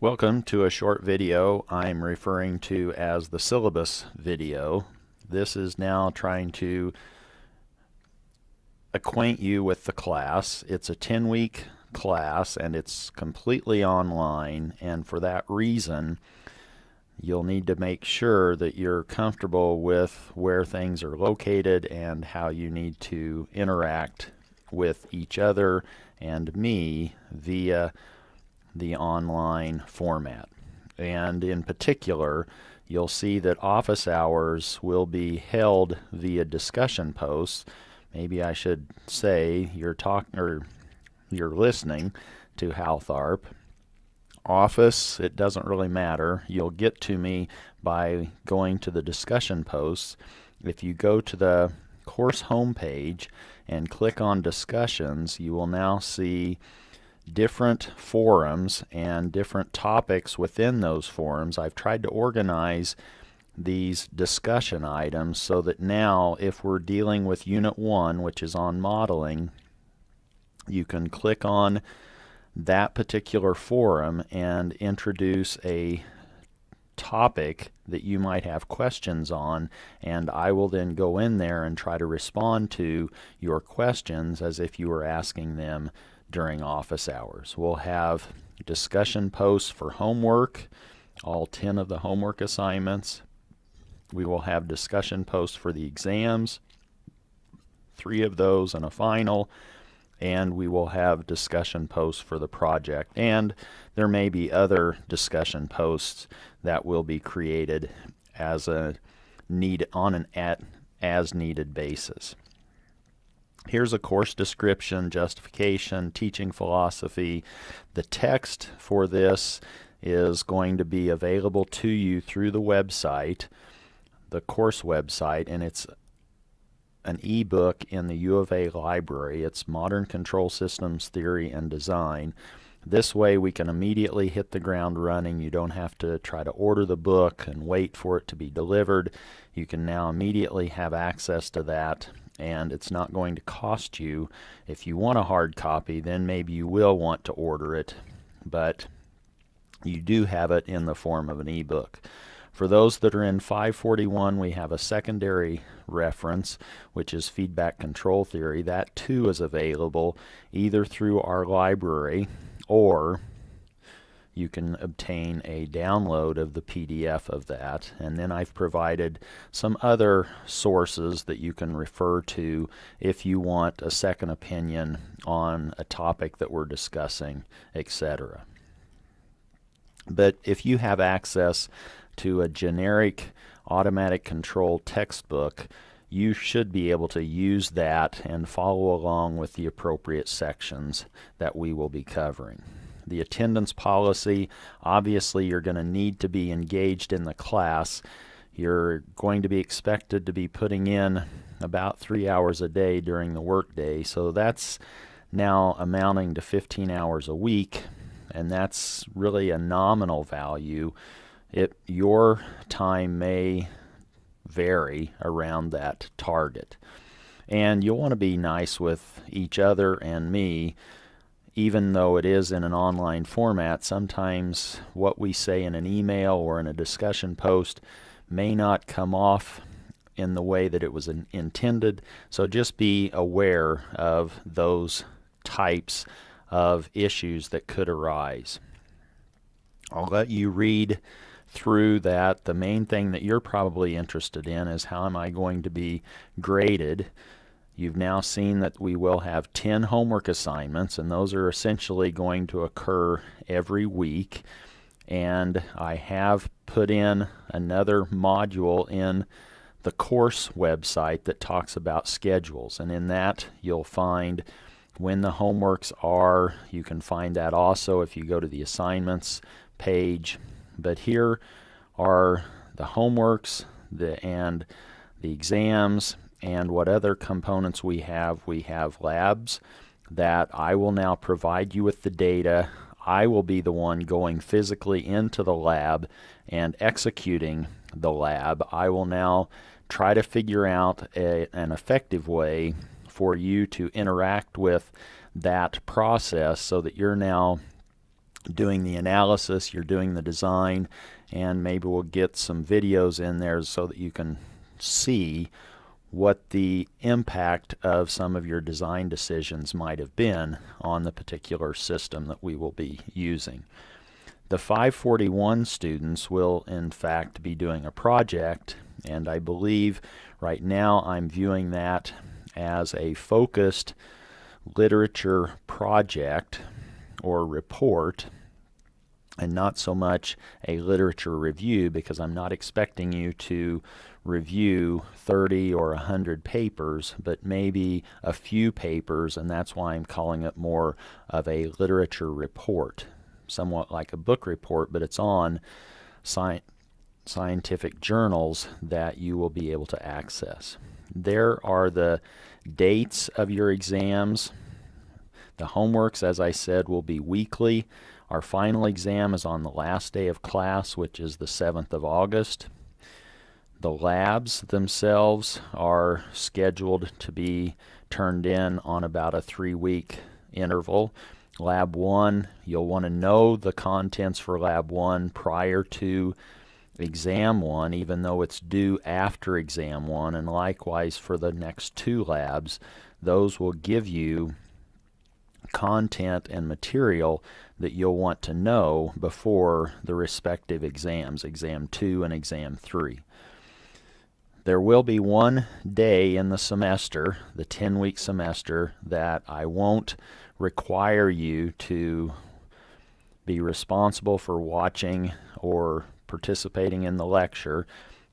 Welcome to a short video I'm referring to as the syllabus video. This is now trying to acquaint you with the class. It's a 10-week class and it's completely online, and for that reason you'll need to make sure that you're comfortable with where things are located and how you need to interact with each other and me via the online format. And in particular, you'll see that office hours will be held via discussion posts. Maybe I should say you're listening to Hal Tharp. Office, it doesn't really matter. You'll get to me by going to the discussion posts. If you go to the course homepage and click on discussions, you will now see different forums and different topics within those forums. I've tried to organize these discussion items so that now if we're dealing with Unit 1, which is on modeling, you can click on that particular forum and introduce a topic that you might have questions on, and I will then go in there and try to respond to your questions as if you were asking them during office hours. We'll have discussion posts for homework, all 10 of the homework assignments. We will have discussion posts for the exams, 3 of those and a final, and we will have discussion posts for the project. And there may be other discussion posts that will be created as a as needed basis. Here's a course description, justification, teaching philosophy. The text for this is going to be available to you through the website, the course website, and it's an ebook in the U of A library. It's Modern Control Systems Theory and Design. This way we can immediately hit the ground running. You don't have to try to order the book and wait for it to be delivered. You can now immediately have access to that, and it's not going to cost you. If you want a hard copy, then maybe you will want to order it, but you do have it in the form of an ebook. For those that are in 541, we have a secondary reference, which is feedback control theory. That too is available either through our library, or you can obtain a download of the PDF of that. And then I've provided some other sources that you can refer to if you want a second opinion on a topic that we're discussing, etc. But if you have access to a generic automatic control textbook, you should be able to use that and follow along with the appropriate sections that we will be covering. The attendance policy, obviously you're going to need to be engaged in the class. You're going to be expected to be putting in about 3 hours a day during the workday, so that's now amounting to 15 hours a week, and that's really a nominal value. Your time may vary around that target. And you'll want to be nice with each other and me. Even though it is in an online format, sometimes what we say in an email or in a discussion post may not come off in the way that it was intended. So just be aware of those types of issues that could arise. I'll let you read through that. The main thing that you're probably interested in is how am I going to be graded. You've now seen that we will have 10 homework assignments, and those are essentially going to occur every week. And I have put in another module in the course website that talks about schedules, and in that you'll find when the homeworks are. You can find that also if you go to the assignments page. But here are the homeworks and the exams, and what other components we have. We have labs that I will now provide you with the data. I will be the one going physically into the lab and executing the lab. I will now try to figure out an effective way for you to interact with that process so that you're now doing the analysis, you're doing the design, and maybe we'll get some videos in there so that you can see what the impact of some of your design decisions might have been on the particular system that we will be using. The 541 students will in fact be doing a project, and I believe right now I'm viewing that as a focused literature project or report, and not so much a literature review, because I'm not expecting you to review 30 or 100 papers, but maybe a few papers, and that's why I'm calling it more of a literature report, somewhat like a book report, but it's on scientific journals that you will be able to access. There are the dates of your exams. The homeworks, as I said, will be weekly. Our final exam is on the last day of class, which is the 7th of August. The labs themselves are scheduled to be turned in on about a 3-week interval. Lab 1, you'll want to know the contents for Lab 1 prior to Exam 1, even though it's due after Exam 1, and likewise for the next 2 labs. Those will give you content and material that you'll want to know before the respective exams, Exam 2 and Exam 3. There will be one day in the semester, the 10-week semester, that I won't require you to be responsible for watching or participating in the lecture.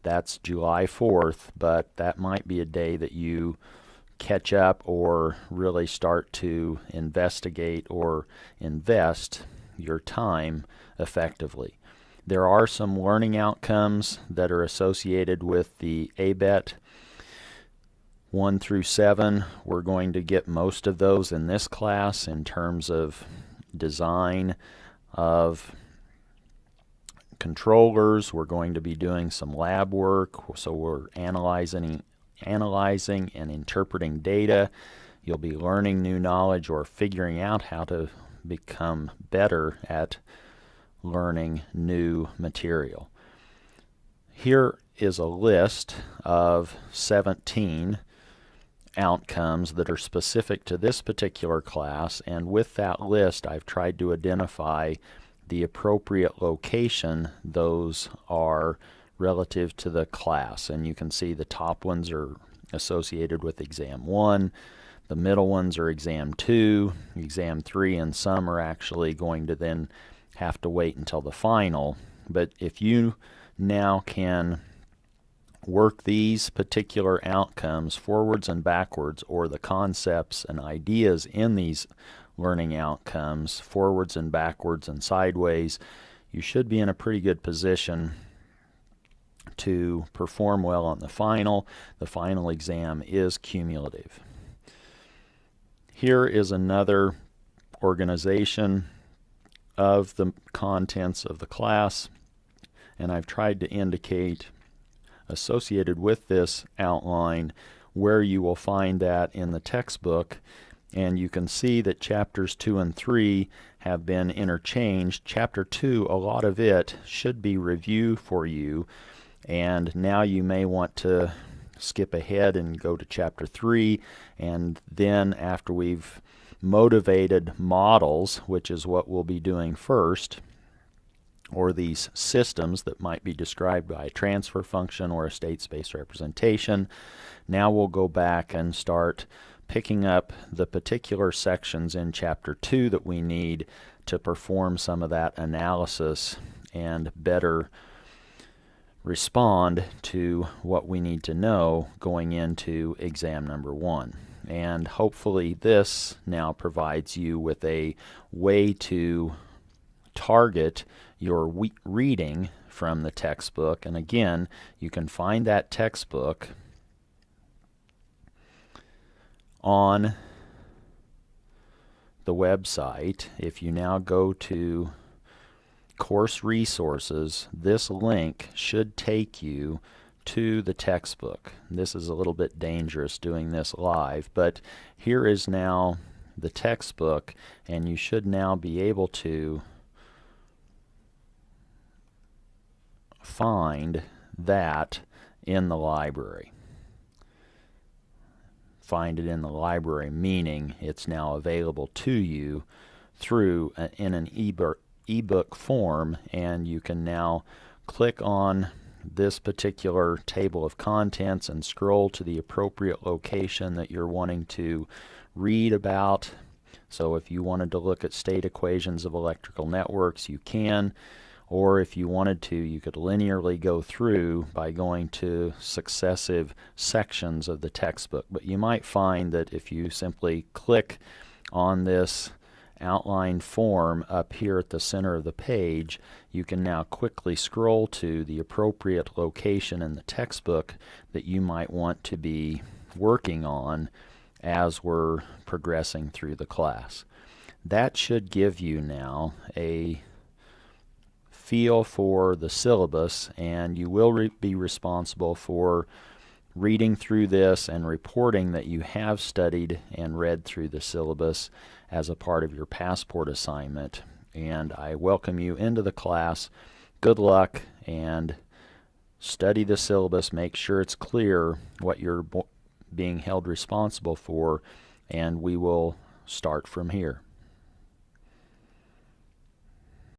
That's July 4th, but that might be a day that you catch up or really start to investigate or invest your time effectively. There are some learning outcomes that are associated with the ABET 1 through 7. We're going to get most of those in this class in terms of design of controllers. We're going to be doing some lab work, so we're analyzing and interpreting data. You'll be learning new knowledge or figuring out how to become better at learning new material. Here is a list of 17 outcomes that are specific to this particular class, and with that list I've tried to identify the appropriate location those are relative to the class. And you can see the top ones are associated with Exam 1, the middle ones are Exam 2, Exam 3, and some are actually going to then have to wait until the final. But if you now can work these particular outcomes forwards and backwards, or the concepts and ideas in these learning outcomes forwards and backwards and sideways, you should be in a pretty good position to perform well on the final. The final exam is cumulative. Here is another organization of the contents of the class, and I've tried to indicate associated with this outline where you will find that in the textbook, and you can see that chapters 2 and 3 have been interchanged. Chapter 2, a lot of it should be review for you, and now you may want to skip ahead and go to chapter 3, and then after we've motivated models, which is what we'll be doing first, or these systems that might be described by a transfer function or a state space representation, now we'll go back and start picking up the particular sections in chapter 2 that we need to perform some of that analysis and better respond to what we need to know going into exam number 1. And hopefully this now provides you with a way to target your reading from the textbook. And again, you can find that textbook on the website. If you now go to course resources, this link should take you to the textbook. This is a little bit dangerous doing this live, but here is now the textbook, and you should now be able to find that in the library. Find it in the library, meaning it's now available to you through in an ebook form, and you can now click on this particular table of contents and scroll to the appropriate location that you're wanting to read about. So if you wanted to look at state equations of electrical networks, you can, or if you wanted to, you could linearly go through by going to successive sections of the textbook. But you might find that if you simply click on this outline form up here at the center of the page, you can now quickly scroll to the appropriate location in the textbook that you might want to be working on as we're progressing through the class. That should give you now a feel for the syllabus, and you will be responsible for reading through this and reporting that you have studied and read through the syllabus as a part of your passport assignment. And I welcome you into the class. Good luck, and study the syllabus. Make sure it's clear what you're being held responsible for, and we will start from here.